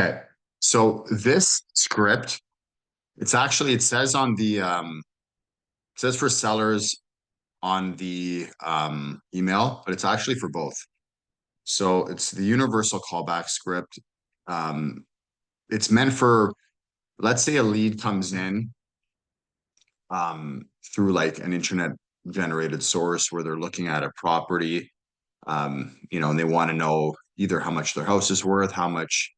Okay. So this script, it says on the it says for sellers on the email, but it's actually for both. So it's the universal callback script. Um, it's meant for, let's say a lead comes in through like an internet generated source where they're looking at a property, and they want to know either how much their house is worth, how much,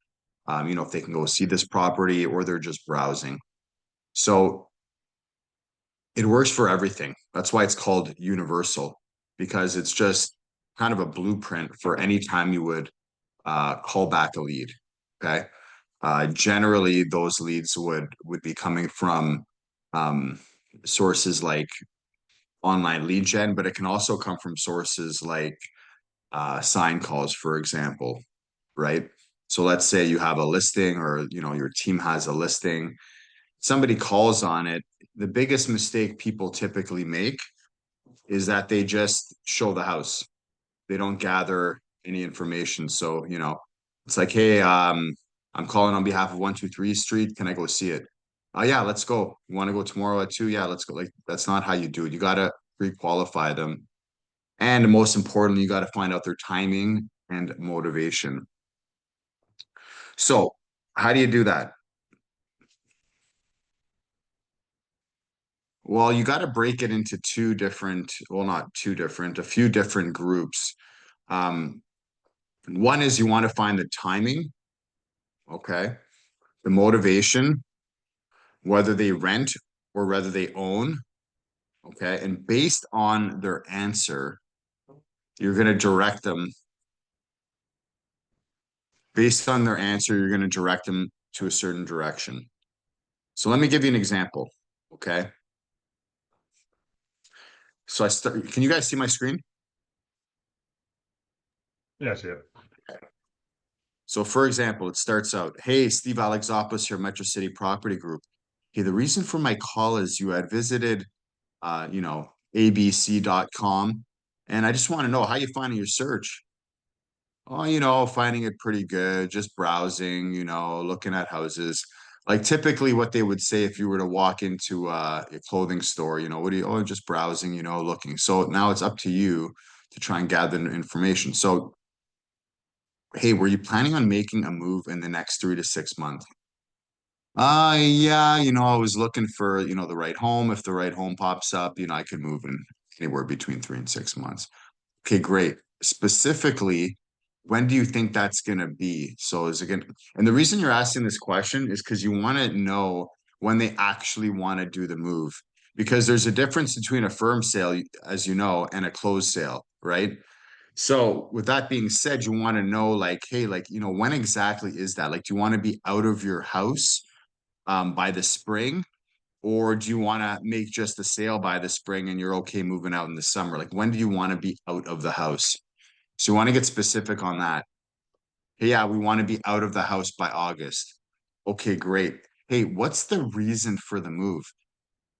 if they can go see this property, or they're just browsing. So it works for everything. That's why it's called universal, because it's just kind of a blueprint for any time you would call back a lead. Okay. Generally, those leads would be coming from um, sources like online lead gen, but it can also come from sources like sign calls, for example, right? So let's say you have a listing, or your team has a listing, somebody calls on it. The biggest mistake people typically make is that they just show the house. They don't gather any information. So, it's like, hey, I'm calling on behalf of 123 Street. Can I go see it? Oh yeah, let's go. You want to go tomorrow at 2? Yeah, let's go. Like, that's not how you do it. You gotta pre-qualify them. And most importantly, you got to find out their timing and motivation. So, how do you do that? Well, you got to break it into two different, well, not two different, a few different groups. Um, One is you want to find the timing, okay, the motivation, whether they rent or whether they own, okay, and based on their answer, you're going to direct them. Based on their answer, you're going to direct them to a certain direction. So let me give you an example, okay? So I start. Can you guys see my screen? Yes, yeah. So, for example, it starts out, "Hey, Steve Alexopoulos here, Metro City Property Group. Hey, the reason for my call is you had visited, abc.com, and I just want to know how you finding your search. Oh, finding it pretty good, just browsing, looking at houses. Like typically what they would say if you were to walk into a clothing store, what do you, oh, just browsing, looking. So now it's up to you to try and gather information. So, hey, were you planning on making a move in the next 3 to 6 months? Yeah, I was looking for, the right home. If the right home pops up, I could move in anywhere between 3 and 6 months. Okay, great. Specifically, when do you think that's going to be? So is it going to, and the reason you're asking this question is because you want to know when they actually want to do the move. Because there's a difference between a firm sale, as you know, and a closed sale, right? So with that being said, you want to know like, hey, like, when exactly is that? Like, do you want to be out of your house by the spring? Or do you want to make just the sale by the spring and you're okay moving out in the summer? Like, when do you want to be out of the house? So you want to get specific on that. Hey, yeah, we want to be out of the house by August. Okay, great. Hey, what's the reason for the move?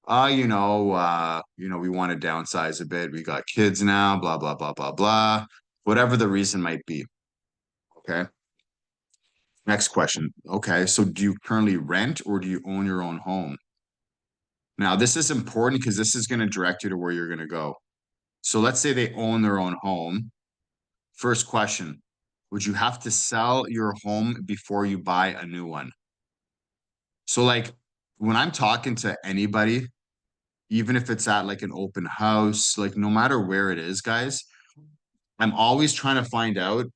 We want to downsize a bit. We got kids now, blah, blah, blah, blah, blah. Whatever the reason might be. Okay. Next question. Okay, so do you currently rent or do you own your own home? Now, this is important because this is going to direct you to where you're going to go. So let's say they own their own home. First question, would you have to sell your home before you buy a new one? So like when I'm talking to anybody, even if it's at like an open house, like no matter where it is, guys, I'm always trying to find out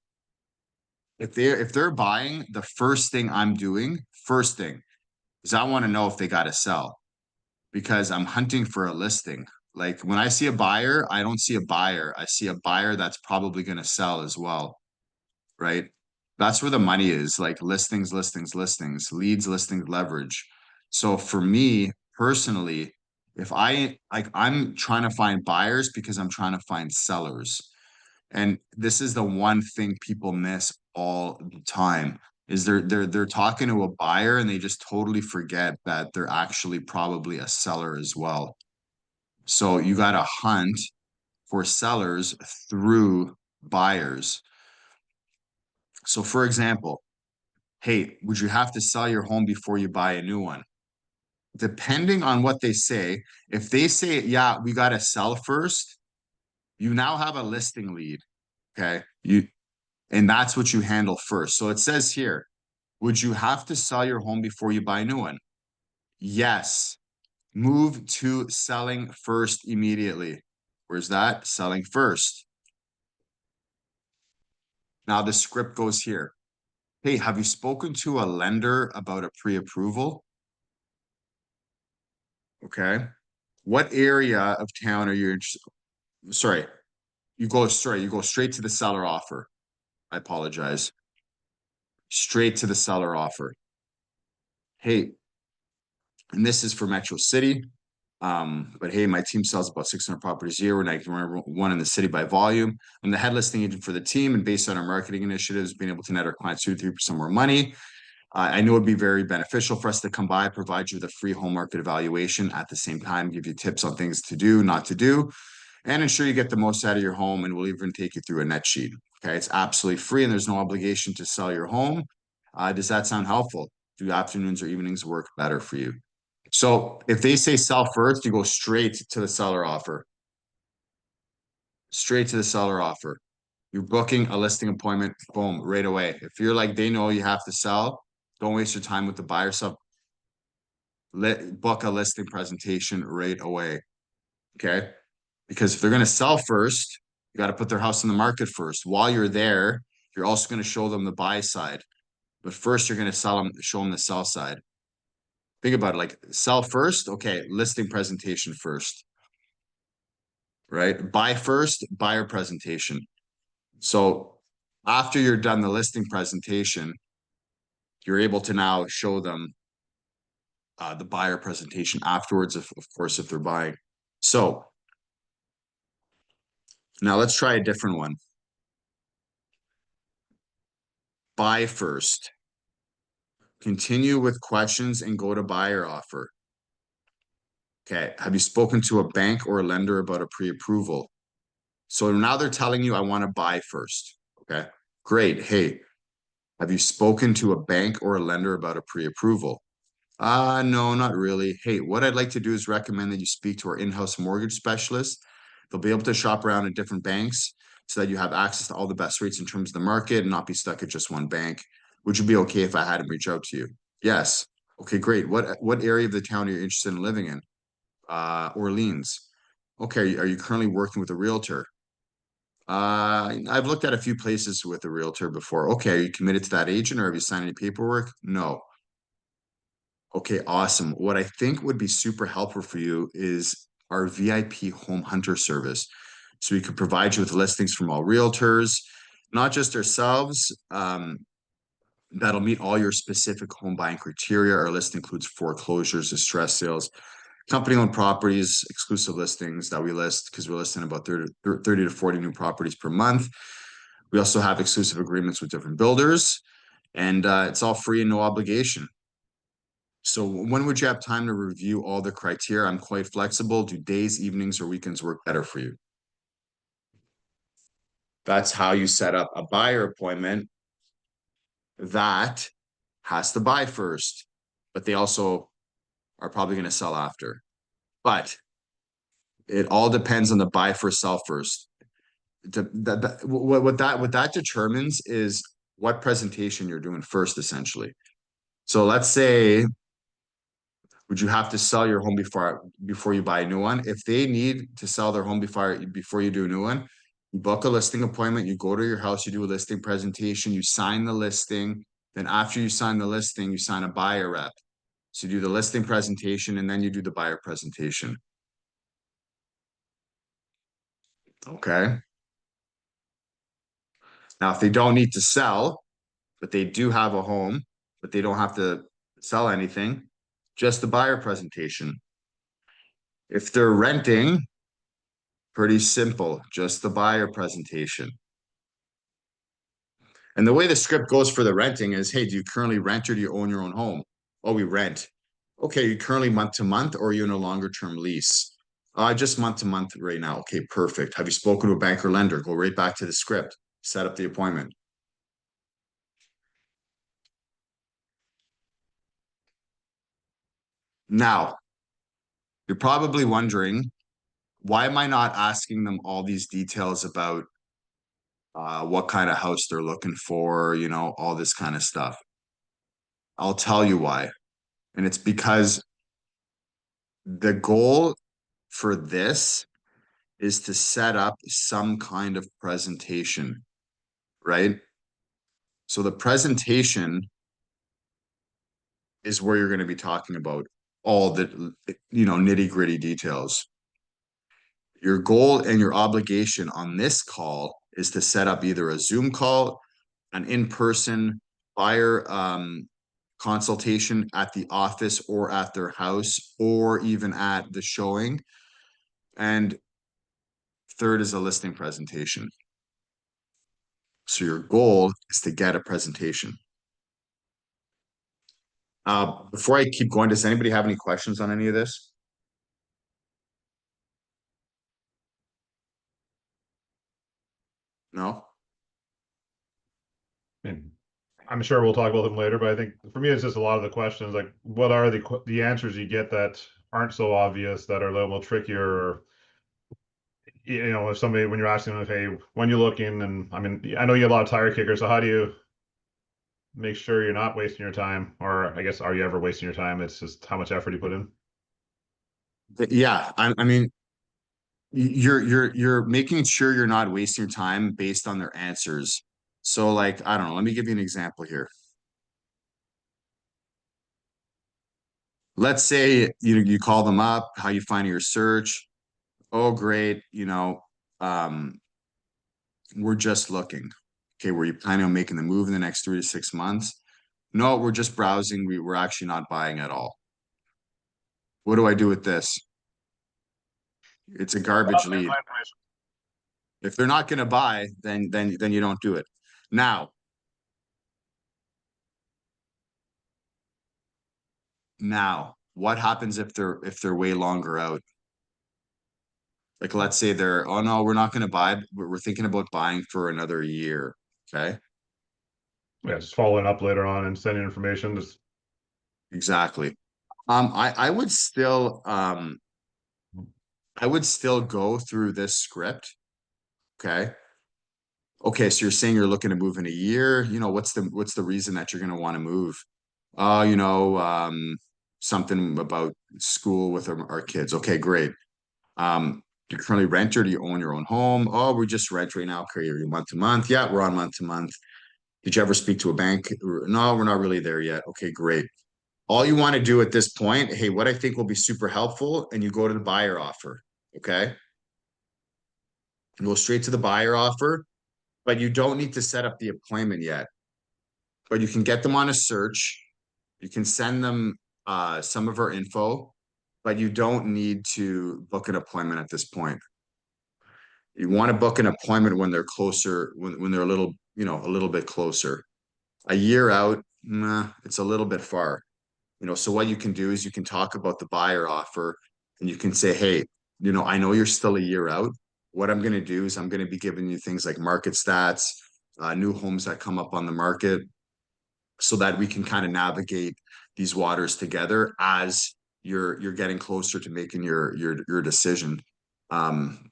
if they're buying, the first thing I'm doing, first thing is I want to know if they got to sell because I'm hunting for a listing. Like when I see a buyer, I don't see a buyer. I see a buyer that's probably going to sell as well, right? That's where the money is, like listings, listings, listings, leads, listings, leverage. So for me personally, if I like, I'm trying to find buyers because I'm trying to find sellers. And this is the one thing people miss all the time is they're talking to a buyer and they just totally forget that they're actually probably a seller as well. So you got to hunt for sellers through buyers. So for example, Hey, would you have to sell your home before you buy a new one? Depending on what they say, if they say, yeah, we got to sell first, you now have a listing lead. Okay. And that's what you handle first. So it says here, would you have to sell your home before you buy a new one? Yes. Move to selling first immediately. Where's that? Selling first. Now the script goes here. Hey, have you spoken to a lender about a pre-approval? Okay. What area of town are you interested? Sorry, you go straight to the seller offer. I apologize. Straight to the seller offer. Hey, and this is for Metro City. But hey, my team sells about 600 properties a year. We're number one in the city by volume. I'm the head listing agent for the team, and based on our marketing initiatives, being able to net our clients 2 to 3% more money. I know it'd be very beneficial for us to come by, provide you with a free home market evaluation at the same time, give you tips on things to do, not to do, and ensure you get the most out of your home. And we'll even take you through a net sheet. Okay, it's absolutely free, and there's no obligation to sell your home. Does that sound helpful? Do afternoons or evenings work better for you? So if they say sell first, you go straight to the seller offer. Straight to the seller offer. You're booking a listing appointment, boom, right away. If you're like they know you have to sell, don't waste your time with the buyer stuff. Book a listing presentation right away. Okay. Because if they're going to sell first, you got to put their house in the market first. While you're there, you're also going to show them the buy side. But first, you're going to show them the sell side. Think about it, like sell first. Okay, listing presentation first, right? Buy first, buyer presentation. So after you're done the listing presentation, you're able to now show them the buyer presentation afterwards, of course, if they're buying. So now let's try a different one. Buy first. Continue with questions and go to buyer offer. Okay. Have you spoken to a bank or a lender about a pre-approval? So now they're telling you, I want to buy first. Okay. Great. Hey, have you spoken to a bank or a lender about a pre-approval? No, not really. Hey, what I'd like to do is recommend that you speak to our in-house mortgage specialist. They'll be able to shop around at different banks so that you have access to all the best rates in terms of the market and not be stuck at just one bank. Would you be okay if I had him reach out to you? Yes. Okay, great. What area of the town are you interested in living in? Orleans. Okay, are you currently working with a realtor? I've looked at a few places with a realtor before. Okay, are you committed to that agent or have you signed any paperwork? No. Okay, awesome. What I think would be super helpful for you is our VIP home hunter service. So we could provide you with listings from all realtors, not just ourselves, that'll meet all your specific home buying criteria. Our list includes foreclosures, distress sales, company owned properties, exclusive listings that we list because we're listing about 30 to 40 new properties per month. We also have exclusive agreements with different builders, and it's all free and no obligation. So when would you have time to review all the criteria? I'm quite flexible. Do days, evenings, or weekends work better for you? That's how you set up a buyer appointment that has to buy first, but they also are probably going to sell after. But it all depends on the buy first, sell first. What that determines is what presentation you're doing first, essentially. So let's say, would you have to sell your home before you buy a new one? If they need to sell their home before you do a new one, you book a listing appointment, you go to your house, you do a listing presentation, you sign the listing. Then after you sign the listing, you sign a buyer rep. So you do the listing presentation and then you do the buyer presentation. Okay. Now, if they don't need to sell, but they do have a home, but they don't have to sell anything, just the buyer presentation. If they're renting, pretty simple, just the buyer presentation. And the way the script goes for the renting is, hey, do you currently rent or do you own your own home? Oh, we rent. Okay, you currently month to month or are you in a longer term lease? Just month to month right now. Okay, perfect. Have you spoken to a bank or lender? Go right back to the script. Set up the appointment. Now, you're probably wondering, why am I not asking them all these details about what kind of house they're looking for, all this kind of stuff? I'll tell you why. And it's because the goal for this is to set up some kind of presentation, right? So the presentation is where you're going to be talking about all the, nitty-gritty details. Your goal and your obligation on this call is to set up either a Zoom call, an in-person buyer consultation at the office or at their house, or even at the showing. And third is a listing presentation. So your goal is to get a presentation. Before I keep going, does anybody have any questions on any of this? No? And I'm sure we'll talk about them later, but I think for me, it's just a lot of the questions like, what are the answers you get that aren't so obvious, that are a little more trickier? Or, if somebody, when you're asking them, hey, when you're looking, and I mean, I know you have a lot of tire kickers, so how do you make sure you're not wasting your time? Or I guess, are you ever wasting your time? It's just how much effort you put in. Yeah, I mean, you're making sure you're not wasting your time based on their answers. So like, I don't know, let me give you an example here. Let's say you call them up, how you find your search. Oh, great, um, we're just looking. Okay, were you planning on making the move in the next 3 to 6 months? No, we're just browsing. We're actually not buying at all. What do I do with this? It's a garbage lead. If they're not going to buy, then you don't do it. Now, what happens if they're way longer out? Like let's say they're, oh no, we're not going to buy. We're thinking about buying for another year. Okay. Yeah, just following up later on and sending information. Just Exactly. I would still go through this script. Okay. Okay, so you're saying you're looking to move in a year. What's the reason that you're going to want to move? Something about school with our kids. Okay, great. Do you currently rent or do you own your own home? Oh, we just rent right now. Okay, you're month to month. Yeah, we're on month to month. Did you ever speak to a bank? No, we're not really there yet. Okay, great. All you want to do at this point, hey, what I think will be super helpful, and you go to the buyer offer. Okay. You go straight to the buyer offer, but you don't need to set up the appointment yet. But you can get them on a search. You can send them some of our info, but you don't need to book an appointment at this point. You want to book an appointment when they're closer, when they're a little bit closer. A year out, nah, it's a little bit far. So what you can do is you can talk about the buyer offer and you can say, hey, I know you're still a year out. What I'm going to do is I'm going to be giving you things like market stats, new homes that come up on the market, so that we can kind of navigate these waters together as you're getting closer to making your decision. Um,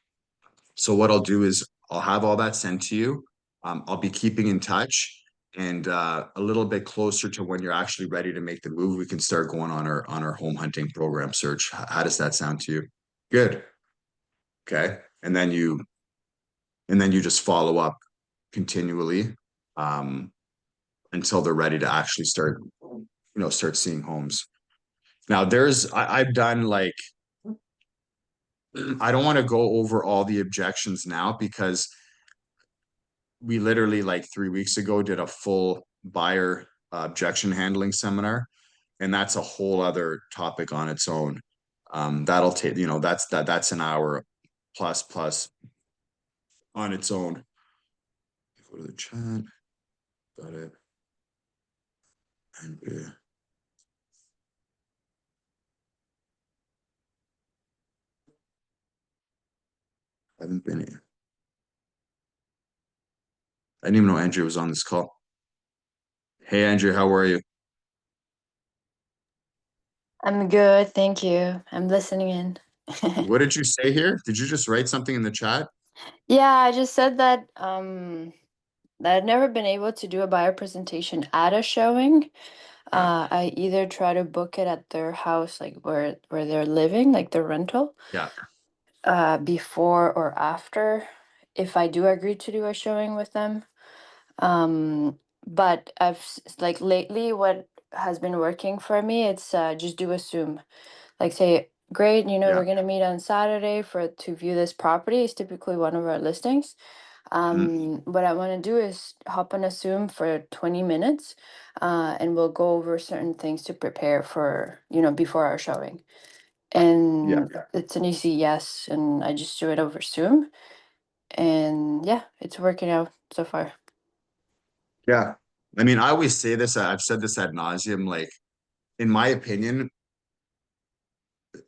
so what I'll do is I'll have all that sent to you. I'll be keeping in touch, and a little bit closer to when you're actually ready to make the move, we can start going on our home hunting program search. How does that sound to you? Good. Okay. And then you just follow up continually until they're ready to actually start seeing homes. Now I've done like, I don't want to go over all the objections now because we literally like 3 weeks ago did a full buyer objection handling seminar, and that's a whole other topic on its own. That'll take, that's an hour plus on its own. Go to the chat. Got it. And I haven't been here. I didn't even know Andrew was on this call. Hey Andrew, how are you? I'm good, thank you. I'm listening in. What did you say here? Did you just write something in the chat? Yeah, I just said that that I've never been able to do a buyer presentation at a showing. Yeah, I either try to book it at their house, like where they're living, like their rental, yeah, before or after, if I do agree to do a showing with them. But like lately, what has been working for me, it's just do a Zoom. Like say, great, yeah. we're gonna meet on Saturday for to view this property. It's typically one of our listings. Mm, What I want to do is hop on a Zoom for 20 minutes, and we'll go over certain things to prepare for, before our showing. yeah, And it's an easy yes, and I just do it over Zoom. And yeah, it's working out so far. yeah. I mean, I always say this, I've said this ad nauseum, like, in my opinion,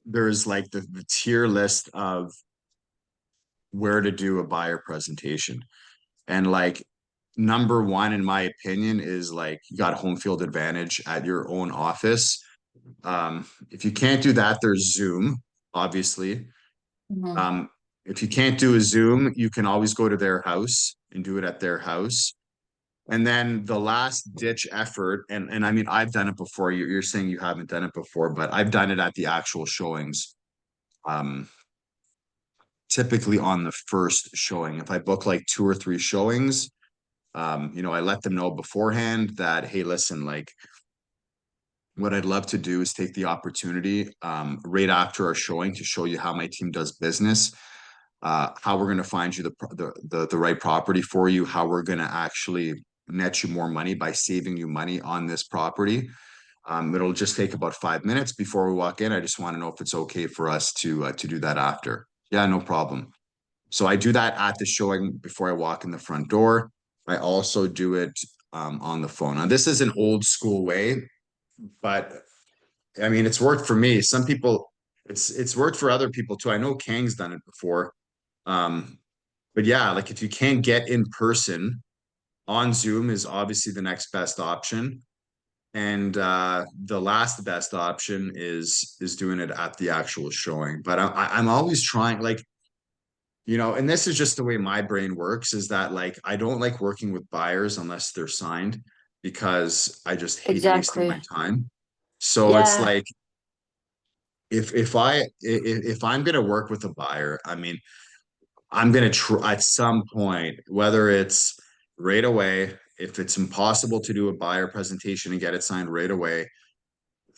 there's like the tier list of where to do a buyer presentation. And like number one, in my opinion, is like you got home field advantage at your own office. If you can't do that, there's Zoom, obviously. Mhm. Um, if you can't do a Zoom, you can always go to their house and do it at their house. And then the last ditch effort, and I mean, I've done it before. You're saying you haven't done it before, but I've done it at the actual showings. Um, Typically on the first showing. If I book like two or three showings, I let them know beforehand that, hey, listen, like what I'd love to do is take the opportunity right after our showing to show you how my team does business, how we're going to find you the right property for you, how we're going to actually net you more money by saving you money on this property. It'll just take about 5 minutes before we walk in. I just want to know if it's okay for us to do that after. Yeah, no problem. So I do that at the showing before I walk in the front door. I also do it on the phone. Now, this is an old school way, but I mean, it's worked for me. Some people, it's worked for other people too. I know Kang's done it before. Um, but yeah, like if you can't get in person, on Zoom is obviously the next best option. And the last best option is doing it at the actual showing. But I'm always trying, like, and this is just the way my brain works, is that like I don't like working with buyers unless they're signed because I just hate wasting my Exactly. time. So it's Yeah. like if I'm gonna work with a buyer, I mean, I'm gonna try at some point, whether it's right away, if it's impossible to do a buyer presentation and get it signed right away,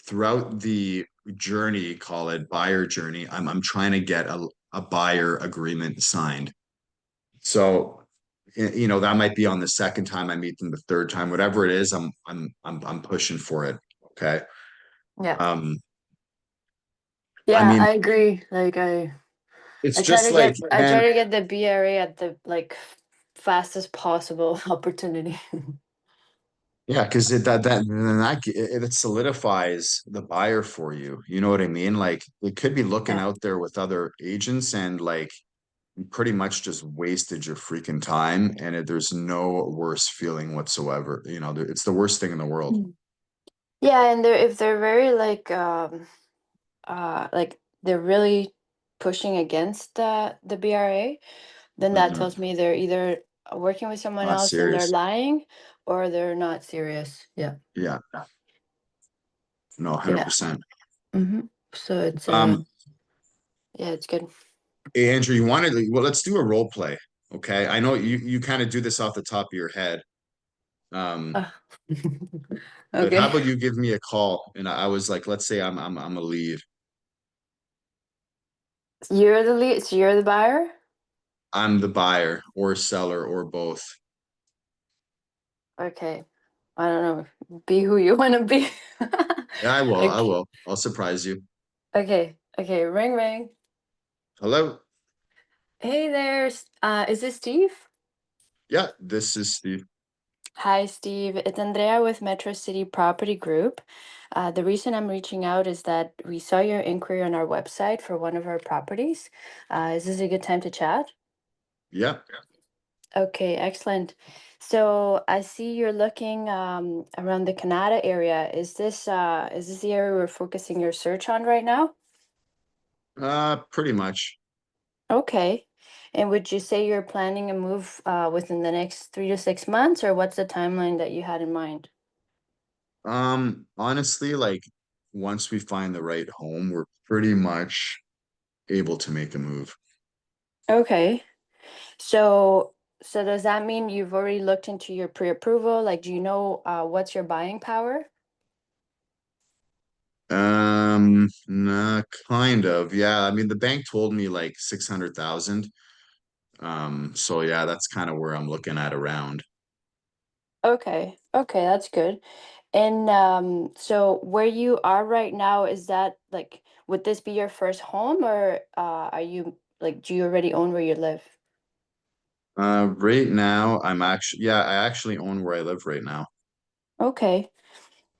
throughout the journey, call it buyer journey, I'm trying to get a buyer agreement signed. So, that might be on the second time I meet them, the third time, whatever it is, I'm pushing for it. Okay. Yeah. Um, I Yeah, mean, I agree. Like it's I try just to like, get I man, try to get the BRA at the like fastest possible opportunity. yeah, because it solidifies the buyer for you. You know what I mean? Like it could be looking Yeah. out there with other agents and like you pretty much just wasted your freaking time, and there's no worse feeling whatsoever. It's the worst thing in the world. Mm. Yeah, and if they're very like they're really pushing against the BRA, then that Mhm. tells me they're either working with someone Not else and they're serious. lying, or they're not serious. Yeah. Yeah, no, Yeah. 100%. Mm-hmm. So it's Um, yeah, it's good. Hey, Andrew, you wanted, well, let's do a role play. Okay. I know you kind of do this off the top of your head. Um, Ah. but how Okay. about you give me a call? And I was like, let's say I'm a lead. You're the lead, so you're the buyer? I'm the buyer or seller or both. Okay. I don't know. Be who you want to be. Yeah, I will. I Okay. will. I'll surprise you. Okay. Okay. Ring ring. Hello. Hey there. Is this Steve? Yeah, this is Steve. Hi, Steve. It's Andrea with Metro City Property Group. The reason I'm reaching out is that we saw your inquiry on our website for one of our properties. Is this a good time to chat? Yeah. Okay, excellent. So I see you're looking around the Canada area. Is this the area we're focusing your search on right now? Pretty much. Okay. And would you say you're planning a move within the next 3 to 6 months, or what's the timeline that you had in mind? Honestly, like once we find the right home, we're pretty much able to make a move. Okay. So so does that mean you've already looked into your pre-approval? Like, do you know what's your buying power? Nah, kind of. Yeah, I mean the bank told me like 600,000. So yeah, that's kind of where I'm looking at around. Okay. Okay, that's good. And so where you are right now, is that like, would this be your first home, or are you like, do you already own where you live? Right now I'm actually, yeah, I actually own where I live right now. Okay.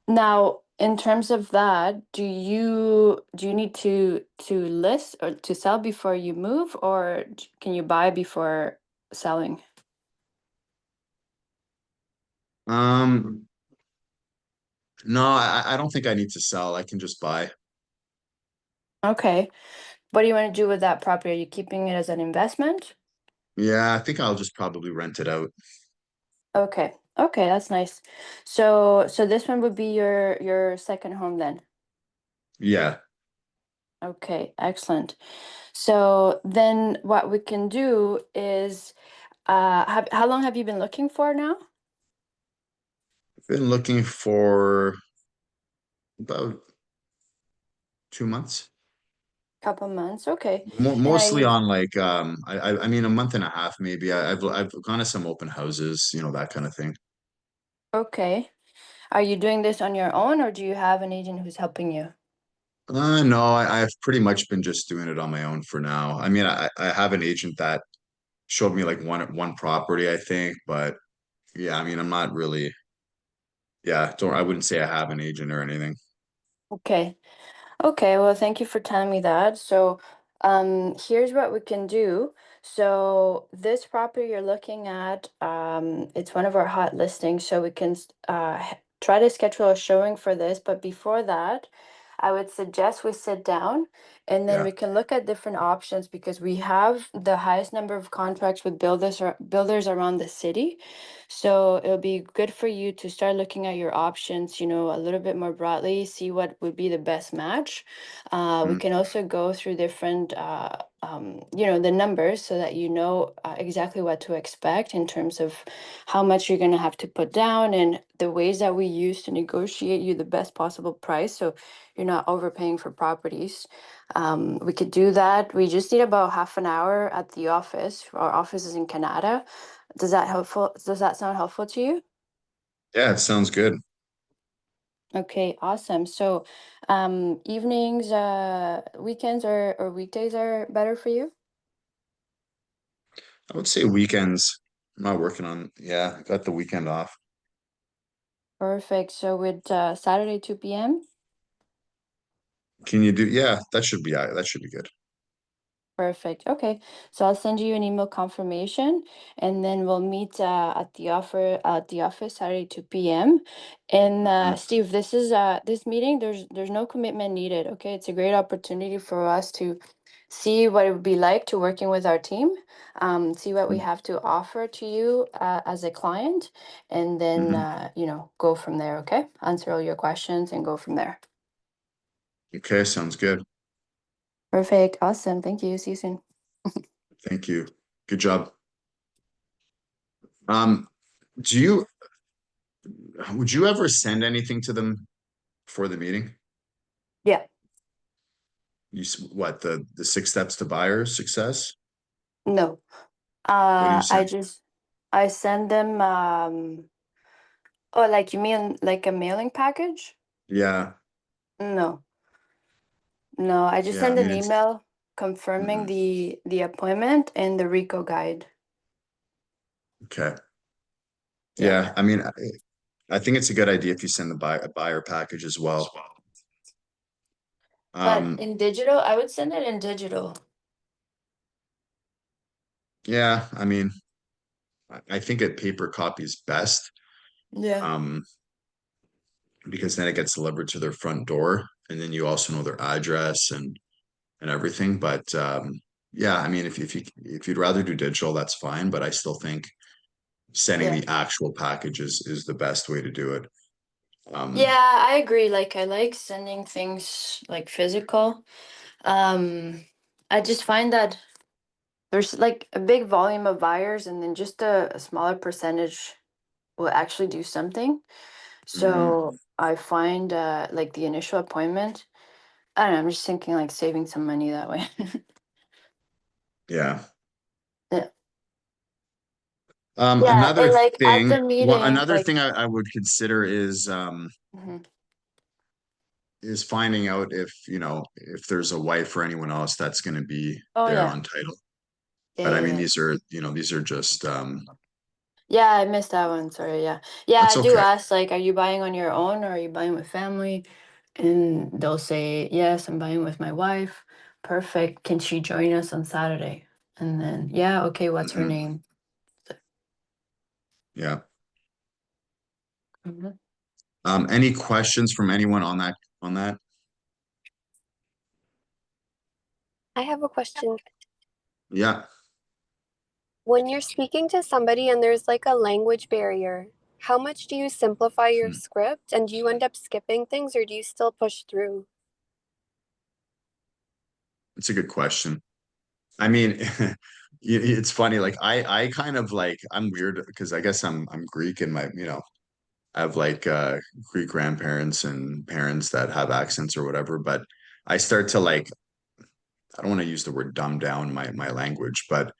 Now, in terms of that, do you need to list or to sell before you move, or can you buy before selling? Um, no, I don't think I need to sell. I can just buy. Okay. What do you want to do with that property? Are you keeping it as an investment? Yeah, I think I'll just probably rent it out. Okay. Okay, that's nice. So this one would be your second home then. Yeah. Okay, excellent. So then what we can do is how long have you been looking for now? Been looking for about 2 months. Couple months. Okay. And are Mostly you on like I mean a month and a half maybe. I've gone to some open houses, that kind of thing. okay? Are you doing this on your own, or do you have an agent who's helping you? No, I've pretty much been just doing it on my own for now. I mean, I have an agent that showed me like one property, I think, but yeah, I mean, I'm not really, yeah, don't I wouldn't say I have an agent or anything. Okay. Okay, well, thank you for telling me that. So, here's what we can do. So, this property you're looking at, it's one of our hot listings, so we can try to schedule a showing for this. But before that, I would suggest we sit down and then Yeah. we can look at different options because we have the highest number of contracts with builders around the city. So it'll be good for you to start looking at your options, a little bit more broadly, see what would be the best match. We Mm, can also go through different, the numbers so that you know exactly what to expect in terms of how much you're going to have to put down and the ways that we use to negotiate you the best possible price. So you're not overpaying for properties. We could do that. We just need about half an hour at the office. Our office is in Canada. Does that sound helpful to you? yeah, it sounds good. Okay, awesome. So, evenings, weekends or weekdays are better for you? I would say weekends. I'm not working on, yeah, I got the weekend off. Perfect. So with Saturday 2 p.m.? Can you do, yeah, that should be good. Perfect. Okay. So I'll send you an email confirmation and then we'll meet at the office Saturday 2 p.m. And Mm, Steve, this meeting, there's no commitment needed. Okay. It's a great opportunity for us to see what it would be like to working with our team, see what we mm, have to offer to you as a client, and then mhm. go from there. Okay. Answer all your questions and go from there. Okay, sounds good. Perfect. Awesome. Thank you. See you soon. Thank you. Good job. Um, do you would you ever send anything to them for the meeting? Yeah. What, the 6 steps to buyer success? No. What do you I send? just I send them oh, like you mean like a mailing package? Yeah, No. No, I just yeah. I send an mean, it's email confirming mhm, the appointment and the RICO guide. okay. Yep. Yeah, I mean, I think it's a good idea if you send a buyer package as well. But Um, in digital, I would send it in digital. yeah, I mean. I think a paper copy is best. Yeah. Um, because then it gets delivered to their front door, and then you also know their address and everything. But yeah, I mean, if you'd rather do digital, that's fine. But I still think sending Yeah. the actual package is the best way to do it. Um, Yeah, I agree. Like I like sending things like physical. Um, I just find that there's like a big volume of buyers and then just a smaller percentage will actually do something. mhm, So I find like the initial appointment, I don't know, I'm just thinking like saving some money that way. yeah. Yeah. Yeah, and like at the meeting, Another like thing I would consider mhm. is finding out if, if there's a wife or anyone else that's going to be Oh there yeah. on title. Yeah, But I yeah, mean, yeah. these are just Yeah, I missed that one. Sorry. Yeah. Yeah, that's I do okay. ask like, are you buying on your own or are you buying with family? And they'll say, yes, I'm buying with my wife. Perfect. Can she join us on Saturday? And then, yeah, okay, what's her Mhm, name? yeah. Mhm. Any questions from anyone on that? I have a question. Yeah. When you're speaking to somebody and there's like a language barrier, how much do you simplify your Hmm. script and do you end up skipping things or do you still push through? It's a good question. I mean, it's funny. Like I kind of like I'm weird because I guess I'm Greek and I have like Greek grandparents and parents that have accents or whatever, but I start to like I don't want to use the word dumb down my language, but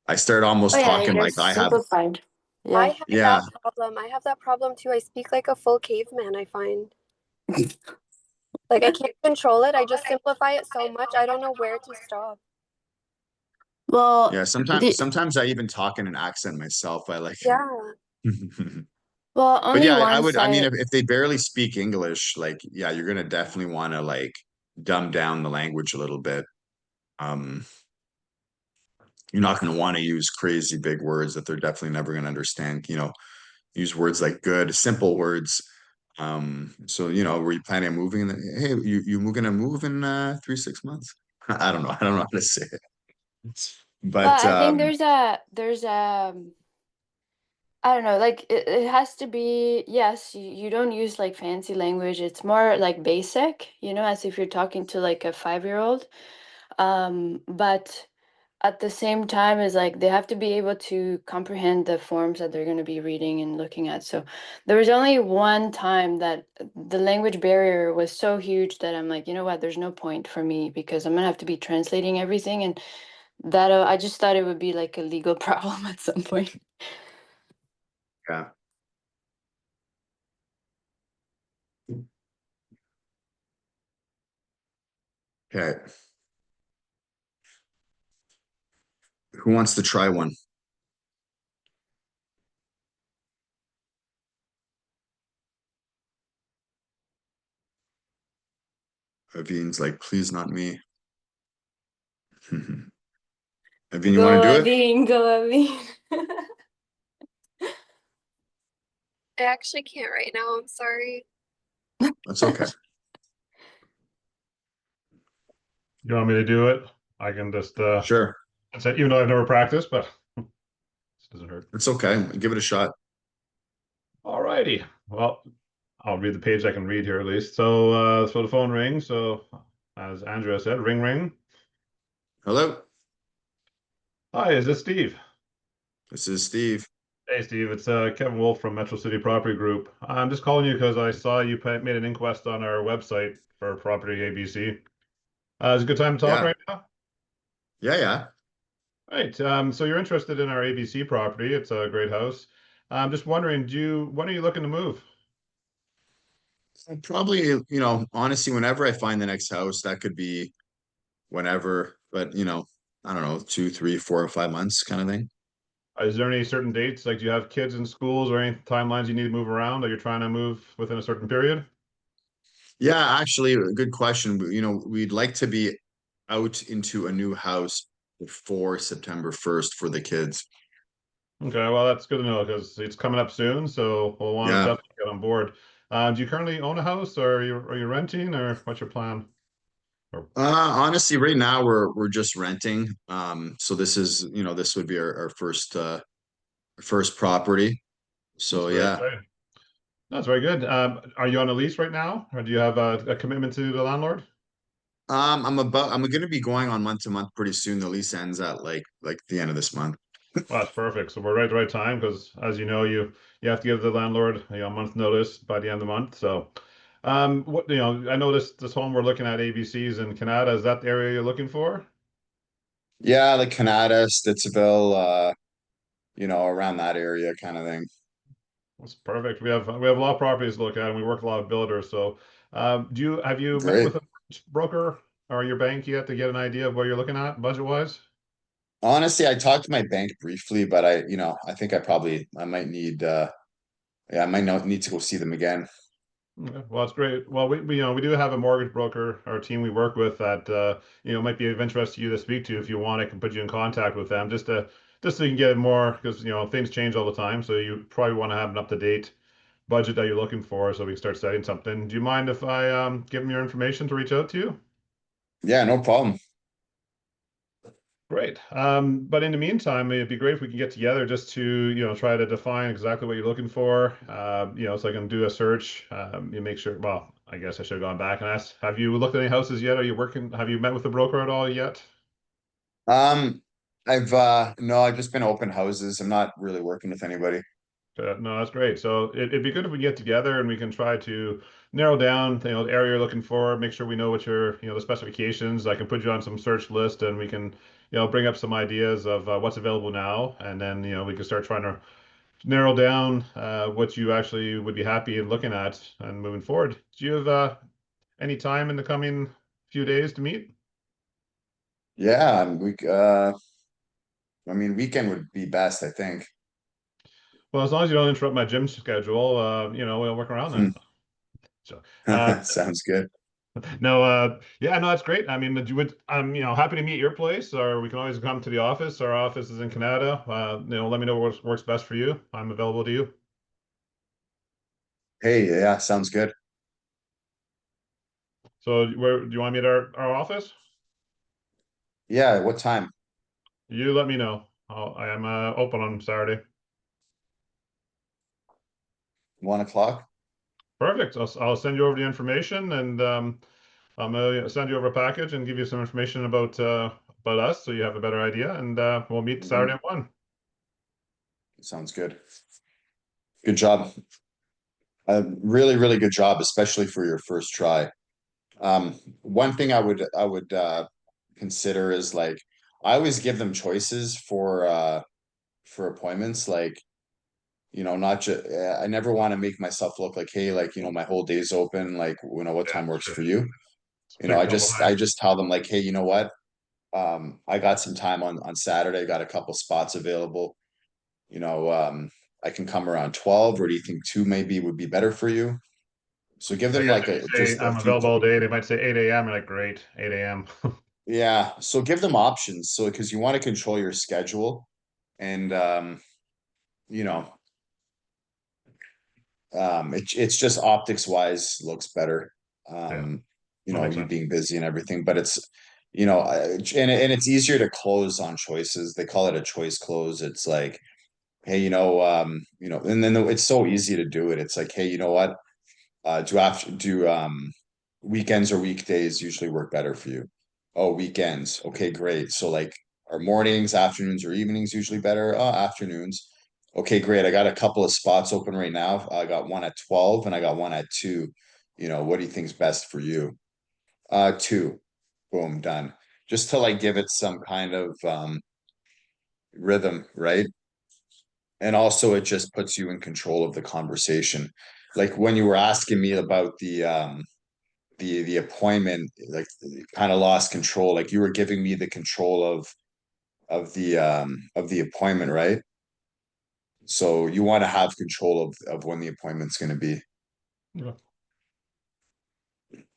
I start Oh almost yeah, talking you're like I have, simplified. I Yeah. have yeah, that problem. I have that problem too. I speak like a full caveman, I find. Like I can't control it. I just simplify it so much. I don't know where to stop. Well, yeah. Sometimes I even talk in an accent myself. I like Yeah. well, But only yeah, I once would, I mean, I, if they barely speak English, like, yeah, you're gonna definitely want to like dumb down the language a little bit. Um, you're not gonna want to use crazy big words that they're definitely never gonna understand. Use words like good, simple words. So were you planning on moving? Hey, you gonna move in 3 6 months? I don't know. I don't know how to say it. well, But I think there's I don't know, like it has to be, yes, you don't use like fancy language. It's more like basic, as if you're talking to like a 5-year-old. But at the same time is like they have to be able to comprehend the forms that they're going to be reading and looking at. So there was only one time that the language barrier was so huge that I'm like, you know what, there's no point for me because I'm going to have to be translating everything and that I just thought it would be like a legal problem at some point. yeah, okay. Who wants to try one? Aveen's like, please, not me. Aveen, you want to Go do it? Aline, go Aline. I actually can't right now. I'm sorry. That's okay. You want me to do it? I can just Sure. say, even though I've never practiced, but this doesn't hurt. It's okay. Give it a shot. Alrighty. Well, I'll read the page I can read here at least. So the phone rings. So as Andrea said, ring ring. Hello, Hi, is this Steve? this is Steve. Hey Steve, it's Kevin Wolf from Metro City Property Group. I'm just calling you because I saw you made an inquest on our website for property ABC. Is it a good time to talk Yeah, right now? yeah, yeah. Right. So you're interested in our ABC property. It's a great house. I'm just wondering, when are you looking to move? Probably, honestly, whenever I find the next house, that could be whenever, but I don't know, 2 3 4 or 5 months kind of thing. Is there any certain dates? Like, do you have kids in schools or any timelines you need to move around that you're trying to move within a certain period? Yeah, actually, a good question. We'd like to be out into a new house before September 1st for the kids. Okay, well, that's good to know because it's coming up soon, so we'll want to Yeah. definitely get on board. Do you currently own a house, or are you renting, or what's your plan? Or, Honestly, right now we're just renting. So this is, this would be our first property. that's So very yeah. exciting. That's very good. Are you on a lease right now, or do you have a commitment to the landlord? I'm gonna be going on month to month pretty soon. The lease ends at like the end of this month. Well, that's perfect. So we're right at the right time because, as you know, you have to give the landlord a month notice by the end of the month. So, what I noticed this home we're looking at ABCs in Canada. Is that the area you're looking for? Yeah, like Canada, Stittsville, around that area kind of thing. That's perfect. We have a lot of properties to look at, and we work with a lot of builders. So, have you met Great. with a broker or your bank yet to get an idea of what you're looking at budget wise? Honestly, I talked to my bank briefly, but I think I might need yeah, I might not need to go see them again. Okay, well, that's great. Well, we do have a mortgage broker, our team we work with that might be of interest to you to speak to. If you want, I can put you in contact with them just so you can get more because things change all the time. So you probably want to have an up-to-date budget that you're looking for, so we can start setting something. Do you mind if I give them your information to reach out to you? Yeah, no problem. Great. But in the meantime, it'd be great if we could get together just to, try to define exactly what you're looking for. So I can do a search. You make sure. Well, I guess I should have gone back and asked. Have you looked at any houses yet? Are you working? Have you met with the broker at all yet? Um, I've no, I've just been open houses. I'm not really working with anybody. No, that's great. So it'd be good if we get together and we can try to narrow down, the area you're looking for, make sure we know what the specifications. I can put you on some search list and we can, bring up some ideas of what's available now, and then we can start trying to narrow down what you actually would be happy in looking at and moving forward. Do you have any time in the coming few days to meet? Yeah, I mean, weekend would be best, I think. Well, as long as you don't interrupt my gym schedule, we'll work around that. So, Sounds good. no, yeah, no, that's great. I mean, I'm, happy to meet your place, or we can always come to the office. Our office is in Canada. Let me know what works best for you. I'm available to you. Hey, yeah, sounds good. So, where do you want me at our office? Yeah, what time? You let me know. I am open on Saturday. 1 o'clock? Perfect. I'll send you over the information, and I'm gonna send you over a package and give you some information about us, so you have a better idea. And we'll meet Saturday Mhm. at 1. Sounds good. Good job. Really, really good job, especially for your first try. One thing I would consider is like I always give them choices for appointments. Like, not just I never want to make myself look like, hey, like, my whole day's open, like, what Yeah, time works sure. for you? It's a big I compliment. just tell them like, hey, you know what? I got some time on Saturday, got a couple spots available. You know, um, I can come around 12, or do you think two maybe would be better for you? So give I them guess like if you a say just a I'm few. available all day, they might say 8 a.m. You're like, great, 8 a.m. Yeah, so give them options. So because you want to control your schedule, and you know, it's just optics wise looks better. Yeah, Um, that makes you sense. being busy and everything, but it's and it's easier to close on choices. They call it a choice close. It's like, hey, and then it's so easy to do it. It's like, hey, you know what? Do weekends or weekdays usually work better for you? Oh, weekends. Okay, great. So like, are mornings, afternoons, or evenings usually better? Oh, afternoons. Okay, great. I got a couple of spots open right now. I got one at 12 and I got one at 2. What do you think's best for you? 2. Boom, done. Just to like give it some kind of rhythm, right? And also it just puts you in control of the conversation. Like when you were asking me about the appointment, like, kind of lost control, like you were giving me the control of the appointment, right? So you want to have control of when the appointment's going to be. Yeah.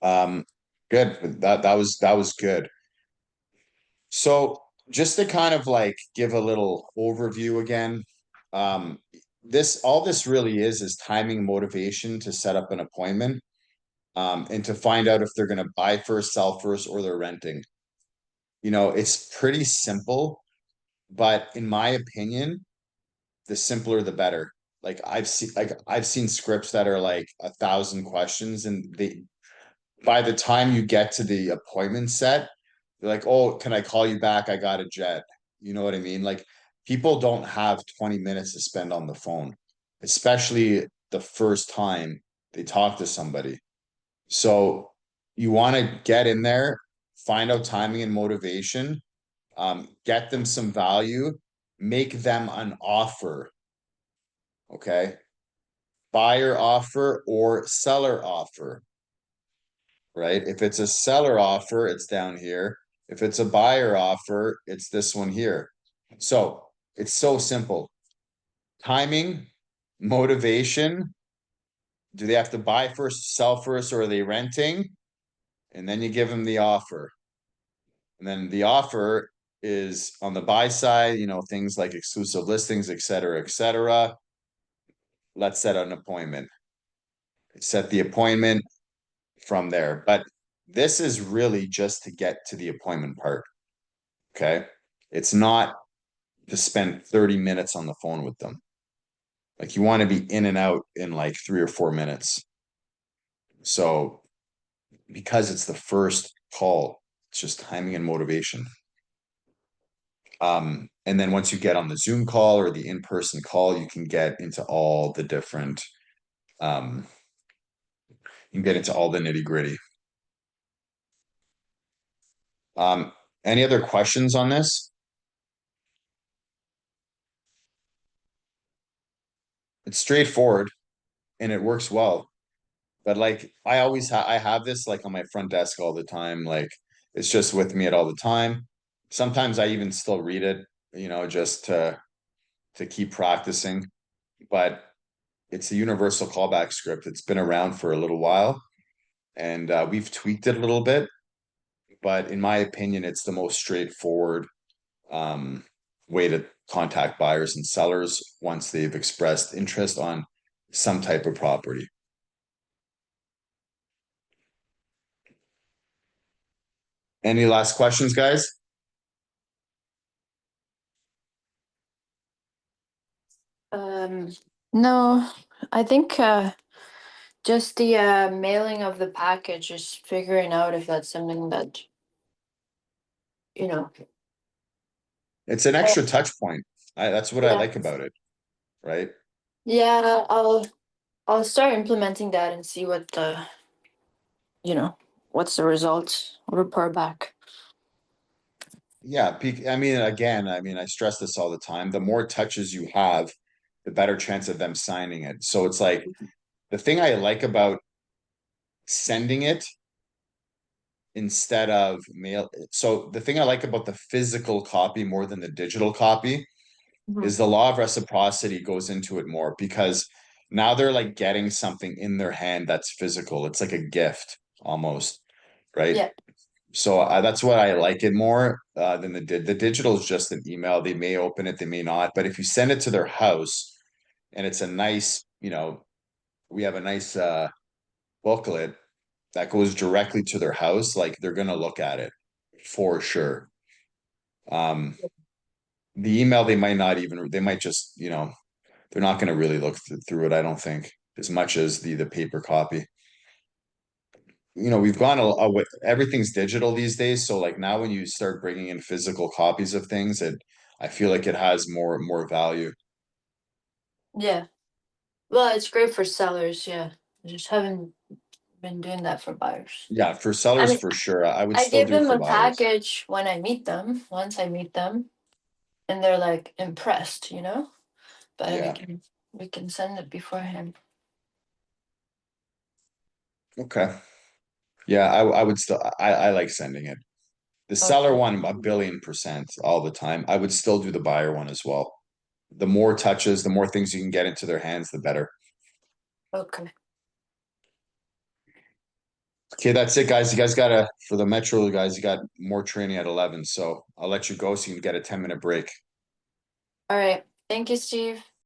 um Good. That was good. So just to kind of like give a little overview again, All this really is timing motivation to set up an appointment. And to find out if they're gonna buy first, sell first, or they're renting. You know, it's pretty simple, but in my opinion, the simpler the better. Like I've seen scripts that are like 1,000 questions, and by the time you get to the appointment set, they're like, oh, can I call you back? I got a jet. You know what I mean? Like people don't have 20 minutes to spend on the phone, especially the first time they talk to somebody. So you want to get in there, find out timing and motivation, get them some value, make them an offer. Okay. Buyer offer or seller offer. Right? If it's a seller offer, it's down here. If it's a buyer offer, it's this one here. So it's so simple. Timing, motivation. Do they have to buy first, sell first, or are they renting? And then you give them the offer. And then the offer is on the buy side, you know, things like exclusive listings, et cetera, et cetera. Let's set an appointment. Set the appointment from there. But this is really just to get to the appointment part. Okay. It's not to spend 30 minutes on the phone with them. Like you want to be in and out in like 3 or 4 minutes. So because it's the first call, it's just timing and motivation. And then once you get on the Zoom call or the in-person call, you can get into all the different, you can get into all the nitty-gritty. Any other questions on this? It's straightforward and it works well. But like I have this like on my front desk all the time. Like it's just with me at all the time. Sometimes I even still read it, you know, just to keep practicing. But it's a universal callback script. It's been around for a little while, and we've tweaked it a little bit. But in my opinion, it's the most straightforward way to contact buyers and sellers once they've expressed interest on some type of property. Any last questions, guys? No, I think just the mailing of the package, just figuring out if that's something that, you know. It's an extra touch point. That's what I Yeah. like about it, right? Yeah, I'll start implementing that and see what the, what's the result. Report back. Yeah, I mean, again, I stress this all the time. The more touches you have, the better chance of them signing it. So it's like the thing I like about sending it instead of mail. So the thing I like about the physical copy more than the digital copy is the law of reciprocity goes into it more because now they're like getting something in their hand that's physical. It's like a gift almost, right? Yeah. So that's what I like it more than the digital is just an email. They may open it, they may not. But if you send it to their house and it's a nice, you know, we have a nice booklet that goes directly to their house, like they're gonna look at it for sure. The email they might not even they might just, you know, they're not gonna really look through it, I don't think, as much as the paper copy. You know, we've gone with everything's digital these days, so like now when you start bringing in physical copies of things, I feel like it has more value. Yeah. Well, it's great for sellers, yeah. I just haven't been doing that for buyers. Yeah, for I sellers mean, for sure. I would I still give do it them for a buyers. package when I meet them, once I meet them, and they're like impressed, But Yeah. we can send it beforehand. Okay. Yeah, I would still I like sending it. The seller Okay. one, 1,000,000,000% all the time. I would still do the buyer one as well. The more touches, the more things you can get into their hands, the better. Okay. Okay, that's it, guys. You guys gotta for the Metro guys, you got more training at 11. So I'll let you go so you can get a 10-minute break. All right. Thank you, Steve.